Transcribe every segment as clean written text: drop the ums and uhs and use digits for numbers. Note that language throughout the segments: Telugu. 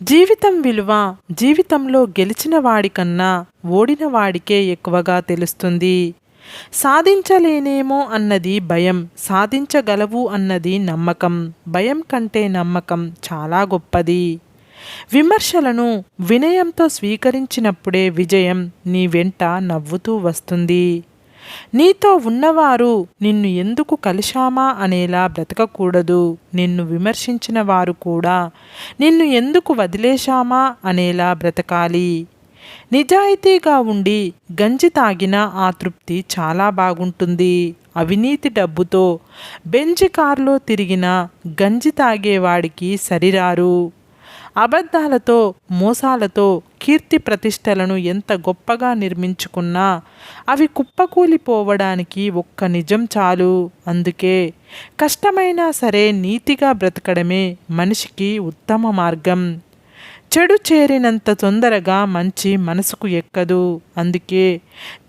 జీవితం విలువ జీవితంలో గెలిచిన వాడికన్నా ఓడిన వాడికే ఎక్కువగా తెలుస్తుంది. సాధించలేనేమో అన్నది భయం, సాధించగలవు అన్నది నమ్మకం. భయం కంటే నమ్మకం చాలా గొప్పది. విమర్శలను వినయంతో స్వీకరించినప్పుడే విజయం నీ వెంట నవ్వుతూ వస్తుంది. నీతో ఉన్నవారు నిన్ను ఎందుకు కలిశామా అనేలా బ్రతకకూడదు. నిన్ను విమర్శించిన వారు కూడా నిన్ను ఎందుకు వదిలేశామా అనేలా బ్రతకాలి. నిజాయితీగా ఉండి గంజి తాగిన ఆ తృప్తి చాలా బాగుంటుంది. అవినీతి డబ్బుతో బెంజి కారులో తిరిగిన గంజి తాగేవాడికి సరిరారు. అబద్ధాలతో మోసాలతో కీర్తి ప్రతిష్టలను ఎంత గొప్పగా నిర్మించుకున్నా అవి కుప్పకూలిపోవడానికి ఒక్క నిజం చాలు. అందుకే కష్టమైనా సరే నీతిగా బ్రతకడమే మనిషికి ఉత్తమ మార్గం. చెడు చేరినంత తొందరగా మంచి మనసుకు ఎక్కదు. అందుకే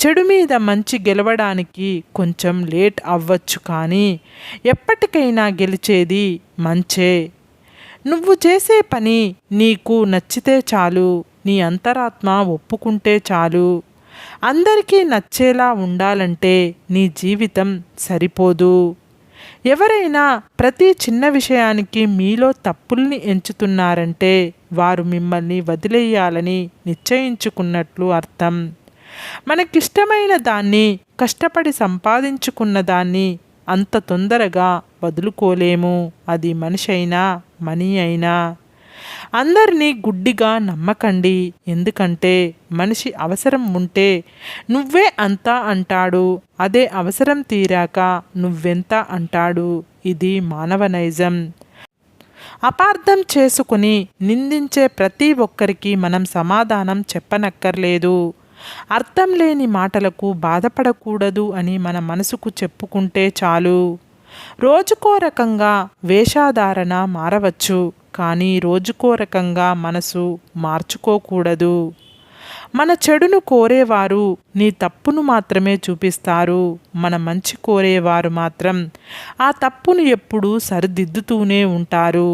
చెడు మీద మంచి గెలవడానికి కొంచెం లేట్ అవ్వచ్చు, కానీ ఎప్పటికైనా గెలిచేది మంచే. నువ్వు చేసే పని నీకు నచ్చితే చాలు, నీ అంతరాత్మ ఒప్పుకుంటే చాలు. అందరికీ నచ్చేలా ఉండాలంటే నీ జీవితం సరిపోదు. ఎవరైనా ప్రతి చిన్న విషయానికి మీలో తప్పుల్ని ఎంచుతున్నారంటే వారు మిమ్మల్ని వదిలేయాలని నిశ్చయించుకున్నట్లు అర్థం. మనకిష్టమైన దాన్ని, కష్టపడి సంపాదించుకున్న దాన్ని అంత తొందరగా వదులుకోలేము. అది మనిషి అయినా మనీ అయినా. అందరినీ గుడ్డిగా నమ్మకండి. ఎందుకంటే మనిషి అవసరం ఉంటే నువ్వే అంతా అంటాడు, అదే అవసరం తీరాక నువ్వెంత అంటాడు. ఇది మానవ నైజం. అపార్థం చేసుకుని నిందించే ప్రతి ఒక్కరికి మనం సమాధానం చెప్పనక్కర్లేదు. అర్థం లేని మాటలకు బాధపడకూడదు అని మన మనసుకు చెప్పుకుంటే చాలు. రోజుకో రకంగా వేషధారణ మారవచ్చు, కానీ రోజుకో రకంగా మనసు మార్చుకోకూడదు. మన చెడును కోరేవారు నీ తప్పును మాత్రమే చూపిస్తారు. మన మంచి కోరేవారు మాత్రం ఆ తప్పును ఎప్పుడూ సరిదిద్దుతూనే ఉంటారు.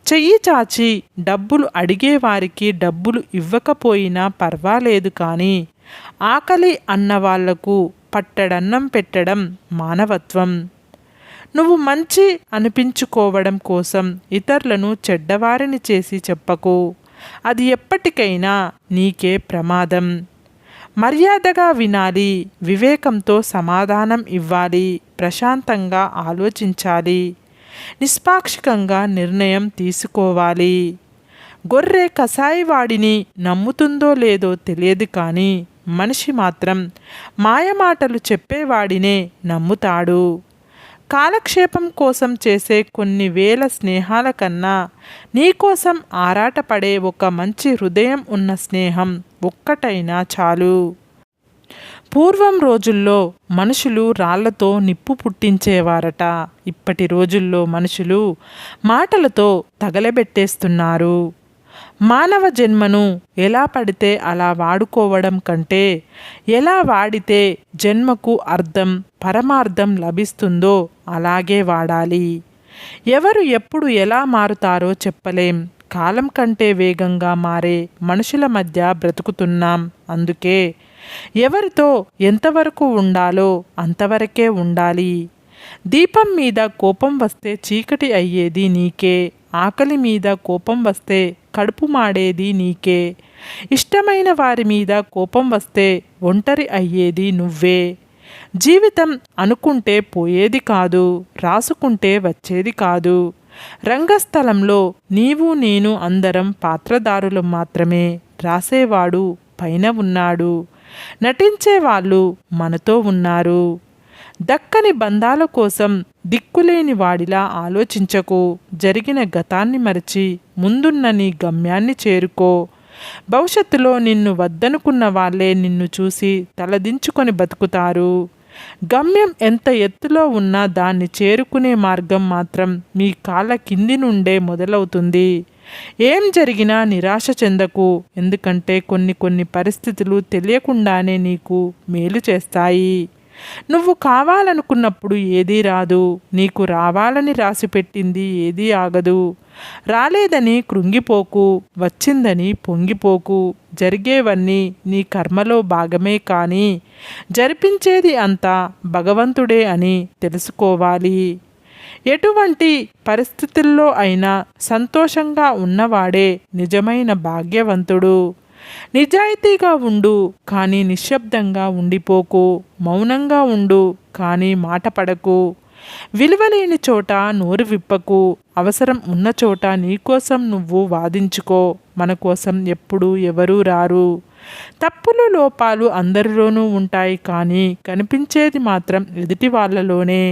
చెయ్యి చాచి డబ్బులు అడిగేవారికి డబ్బులు ఇవ్వకపోయినా పర్వాలేదు, కానీ ఆకలి అన్నవాళ్లకు పట్టడన్నం పెట్టడం మానవత్వం. నువ్వు మంచి అనిపించుకోవడం కోసం ఇతరులను చెడ్డవారిని చేసి చెప్పకు. అది ఎప్పటికైనా నీకే ప్రమాదం. మర్యాదగా వినాలి, వివేకంతో సమాధానం ఇవ్వాలి, ప్రశాంతంగా ఆలోచించాలి, నిష్పాక్షికంగా నిర్ణయం తీసుకోవాలి. గొర్రె కసాయివాడిని నమ్ముతుందో లేదో తెలియదు, కానీ మనిషి మాత్రం మాయమాటలు చెప్పేవాడినే నమ్ముతాడు. కాలక్షేపం కోసం చేసే కొన్ని వేల స్నేహాల కన్నా నీకోసం ఆరాటపడే ఒక మంచి హృదయం ఉన్న స్నేహం ఒక్కటైనా చాలు. పూర్వం రోజుల్లో మనుషులు రాళ్లతో నిప్పు పుట్టించేవారట. ఇప్పటి రోజుల్లో మనుషులు మాటలతో తగలబెట్టేస్తున్నారు. మానవ జన్మను ఎలా పడితే అలా వాడుకోవడం కంటే ఎలా వాడితే జన్మకు అర్థం, పరమార్థం లభిస్తుందో అలాగే వాడాలి. ఎవరు ఎప్పుడు ఎలా మారుతారో చెప్పలేం. కాలం కంటే వేగంగా మారే మనుషుల మధ్య బ్రతుకుతున్నాం. అందుకే ఎవరితో ఎంతవరకు ఉండాలో అంతవరకే ఉండాలి. దీపం మీద కోపం వస్తే చీకటి అయ్యేది నీకే. ఆకలి మీద కోపం వస్తే కడుపు మాడేది నీకే. ఇష్టమైన వారి మీద కోపం వస్తే ఒంటరి అయ్యేది నువ్వే. జీవితం అనుకుంటే పోయేది కాదు, రాసుకుంటే వచ్చేది కాదు. రంగస్థలంలో నీవు నేను అందరం పాత్రధారులు మాత్రమే. రాసేవాడు పైన ఉన్నాడు, నటించేవాళ్ళు మనతో ఉన్నారు. దక్కని బంధాల కోసం దిక్కులేని వాడిలా ఆలోచించకు. జరిగిన గతాన్ని మరచి ముందున్న నీ గమ్యాన్ని చేరుకో. భవిష్యత్తులో నిన్ను వద్దనుకున్న వాళ్ళే నిన్ను చూసి తలదించుకొని బతుకుతారు. గమ్యం ఎంత ఎత్తులో ఉన్నా దాన్ని చేరుకునే మార్గం మాత్రం మీ కాళ్ళ కింది నుండే మొదలవుతుంది. ఏం జరిగినా నిరాశ చెందకు. ఎందుకంటే కొన్ని పరిస్థితులు తెలియకుండానే నీకు మేలు చేస్తాయి. నువ్వు కావాలనుకున్నప్పుడు ఏదీ రాదు. నీకు రావాలని రాసిపెట్టింది ఏదీ ఆగదు. రాలేదని కృంగిపోకు, వచ్చిందని పొంగిపోకు. జరిగేవన్నీ నీ కర్మలో భాగమే కానీ జరిపించేది అంతా భగవంతుడే అని తెలుసుకోవాలి. ఎటువంటి పరిస్థితుల్లో అయినా సంతోషంగా ఉన్నవాడే నిజమైన భాగ్యవంతుడు. నిజాయితీగా ఉండు కానీ నిశ్శబ్దంగా ఉండిపోకు. మౌనంగా ఉండు కానీ మాట పడకు. విలువలేని చోట నోరు విప్పకు. అవసరం ఉన్న చోట నీకోసం నువ్వు వాదించుకో. మన కోసం ఎప్పుడూ ఎవరూ రారు. తప్పులు లోపాలు అందరిలోనూ ఉంటాయి కానీ కనిపించేది మాత్రం ఎదుటి వాళ్ళలోనే.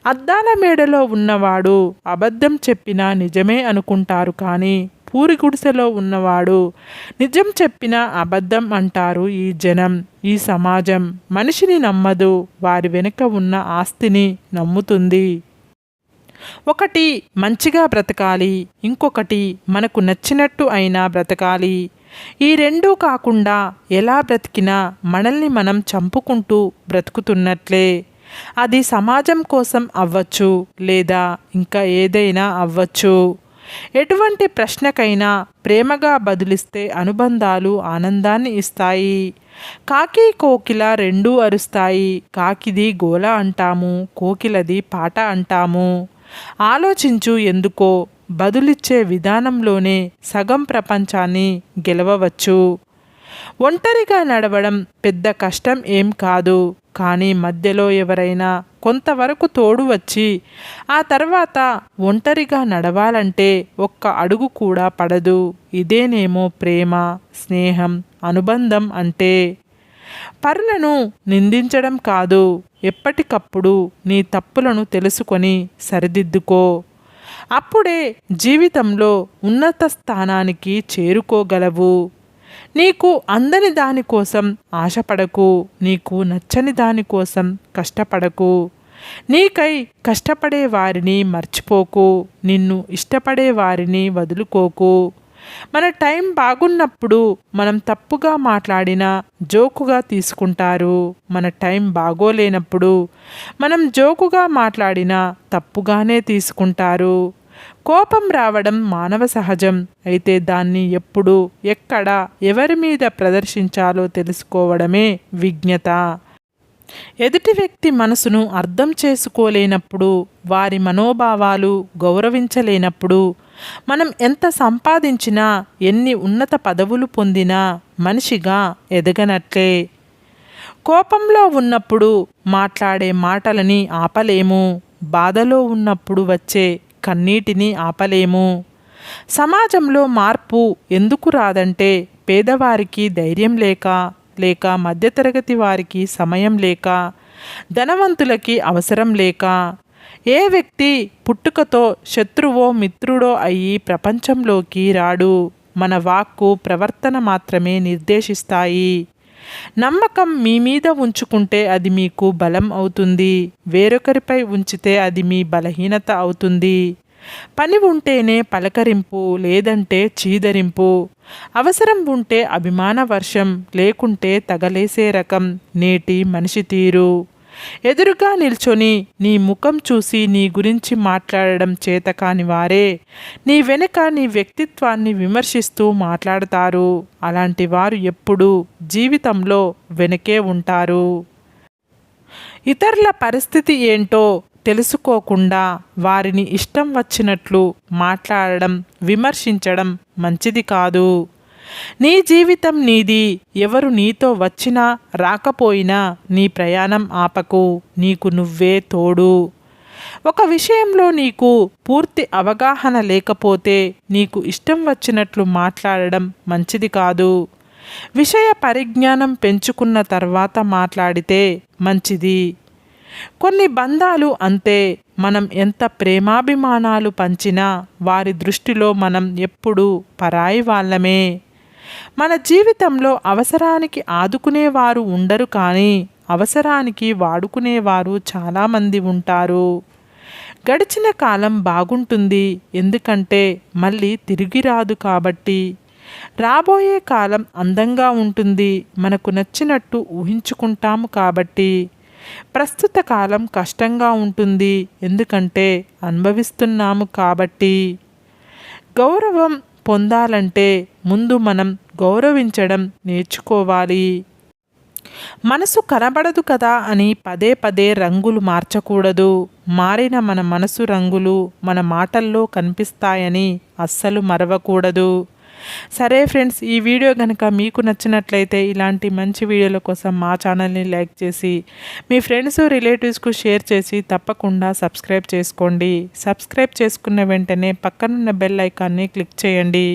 అద్దాల మేడలో ఉన్నవాడు అబద్ధం చెప్పినా నిజమే అనుకుంటారు కానీ పూరి గుడిసెలో ఉన్నవాడు నిజం చెప్పినా అబద్ధం అంటారు. ఈ జనం, ఈ సమాజం మనిషిని నమ్మదు, వారి వెనుక ఉన్న ఆస్తిని నమ్ముతుంది. ఒకటి మంచిగా బ్రతకాలి, ఇంకొకటి మనకు నచ్చినట్టు అయినా బ్రతకాలి. ఈ రెండూ కాకుండా ఎలా బ్రతికినా మనల్ని మనం చంపుకుంటూ బ్రతుకుతున్నట్లే. అది సమాజం కోసం అవ్వచ్చు లేదా ఇంకా ఏదైనా అవ్వచ్చు. ఎటువంటి ప్రశ్నకైనా ప్రేమగా బదులిస్తే అనుబంధాలు ఆనందాన్ని ఇస్తాయి. కాకి కోకిల రెండూ అరుస్తాయి. కాకిది గోల అంటాము, కోకిలది పాట అంటాము. ఆలోచించు ఎందుకో. బదులిచ్చే విధానంలోనే సగం ప్రపంచాన్ని గెలవవచ్చు. ఒంటరిగా నడవడం పెద్ద కష్టం ఏం కాదు. కానీ మధ్యలో ఎవరైనా కొంతవరకు తోడు వచ్చి ఆ తర్వాత ఒంటరిగా నడవాలంటే ఒక్క అడుగు కూడా పడదు. ఇదేనేమో ప్రేమ, స్నేహం, అనుబంధం అంటే. పరులను నిందించడం కాదు, ఎప్పటికప్పుడు నీ తప్పులను తెలుసుకొని సరిదిద్దుకో. అప్పుడే జీవితంలో ఉన్నత స్థానానికి చేరుకోగలవు. నీకు అందని దానికోసం ఆశపడకు. నీకు నచ్చని దానికోసం కష్టపడకు. నీకై కష్టపడే వారిని మర్చిపోకు. నిన్ను ఇష్టపడే వారిని వదులుకోకు. మన టైం బాగున్నప్పుడు మనం తప్పుగా మాట్లాడినా జోకుగా తీసుకుంటారు. మన టైం బాగోలేనప్పుడు మనం జోకుగా మాట్లాడినా తప్పుగానే తీసుకుంటారు. కోపం రావడం మానవ సహజం. అయితే దాన్ని ఎప్పుడు, ఎక్కడ, ఎవరి మీద ప్రదర్శించాలో తెలుసుకోవడమే విజ్ఞత. ఎదుటి వ్యక్తి మనసును అర్థం చేసుకోలేనప్పుడు, వారి మనోభావాలు గౌరవించలేనప్పుడు మనం ఎంత సంపాదించినా, ఎన్ని ఉన్నత పదవులు పొందినా మనిషిగా ఎదగనట్లే. కోపంలో ఉన్నప్పుడు మాట్లాడే మాటలని ఆపలేము. బాధలో ఉన్నప్పుడు వచ్చే కన్నీటిని ఆపలేము. సమాజంలో మార్పు ఎందుకు రాదంటే పేదవారికి ధైర్యం లేక మధ్యతరగతి వారికి సమయం లేక, ధనవంతులకి అవసరం లేక. ఏ వ్యక్తి పుట్టుకతో శత్రువో మిత్రుడో అయ్యి ప్రపంచంలోకి రాడు. మన వాక్కు, ప్రవర్తన మాత్రమే నిర్దేశిస్తాయి. నమ్మకం మీ మీద ఉంచుకుంటే అది మీకు బలం అవుతుంది. వేరొకరిపై ఉంచితే అది మీ బలహీనత అవుతుంది. పని ఉంటేనే పలకరింపు, లేదంటే చీదరింపు. అవసరం ఉంటే అభిమాన వర్షం, లేకుంటే తగలేసే రకం నేటి మనిషి తీరు. ఎదురుగా నిల్చొని నీ ముఖం చూసి నీ గురించి మాట్లాడడం చేతకాని వారే నీ వెనుక నీ వ్యక్తిత్వాన్ని విమర్శిస్తూ మాట్లాడతారు. అలాంటి వారు ఎప్పుడూ జీవితంలో వెనకే ఉంటారు. ఇతరుల పరిస్థితి ఏంటో తెలుసుకోకుండా వారిని ఇష్టం వచ్చినట్లు మాట్లాడడం, విమర్శించడం మంచిది కాదు. నీ జీవితం నీది. ఎవరు నీతో వచ్చినా రాకపోయినా నీ ప్రయాణం ఆపకు. నీకు నువ్వే తోడు. ఒక విషయంలో నీకు పూర్తి అవగాహన లేకపోతే నీకు ఇష్టం వచ్చినట్లు మాట్లాడడం మంచిది కాదు. విషయ పరిజ్ఞానం పెంచుకున్న తర్వాత మాట్లాడితే మంచిది. కొన్ని బంధాలు అంతే. మనం ఎంత ప్రేమాభిమానాలు పంచినా వారి దృష్టిలో మనం ఎప్పుడూ పరాయి వాళ్ళమే. మన జీవితంలో అవసరానికి ఆదుకునేవారు ఉండరు కానీ అవసరానికి వాడుకునేవారు చాలామంది ఉంటారు. గడిచిన కాలం బాగుంటుంది, ఎందుకంటే మళ్ళీ తిరిగి రాదు కాబట్టి. రాబోయే కాలం అందంగా ఉంటుంది, మనకు నచ్చినట్టు ఊహించుకుంటాము కాబట్టి. ప్రస్తుత కాలం కష్టంగా ఉంటుంది, ఎందుకంటే అనుభవిస్తున్నాము కాబట్టి. గౌరవం పొందాలంటే ముందు మనం గౌరవించడం నేర్చుకోవాలి. మనసు కనబడదు కదా అని పదే పదే రంగులు మార్చకూడదు. మారిన మన మనసు రంగులు మన మాటల్లో కనిపిస్తాయని అస్సలు మరవకూడదు. సరే ఫ్రెండ్స్, ఈ వీడియో కనుక మీకు నచ్చినట్లయితే ఇలాంటి మంచి వీడియోల కోసం మా ఛానల్ని లైక్ చేసి మీ ఫ్రెండ్స్ రిలేటివ్స్కు షేర్ చేసి తప్పకుండా సబ్స్క్రైబ్ చేసుకోండి. సబ్స్క్రైబ్ చేసుకున్న వెంటనే పక్కనున్న బెల్ ఐకాన్ని క్లిక్ చేయండి.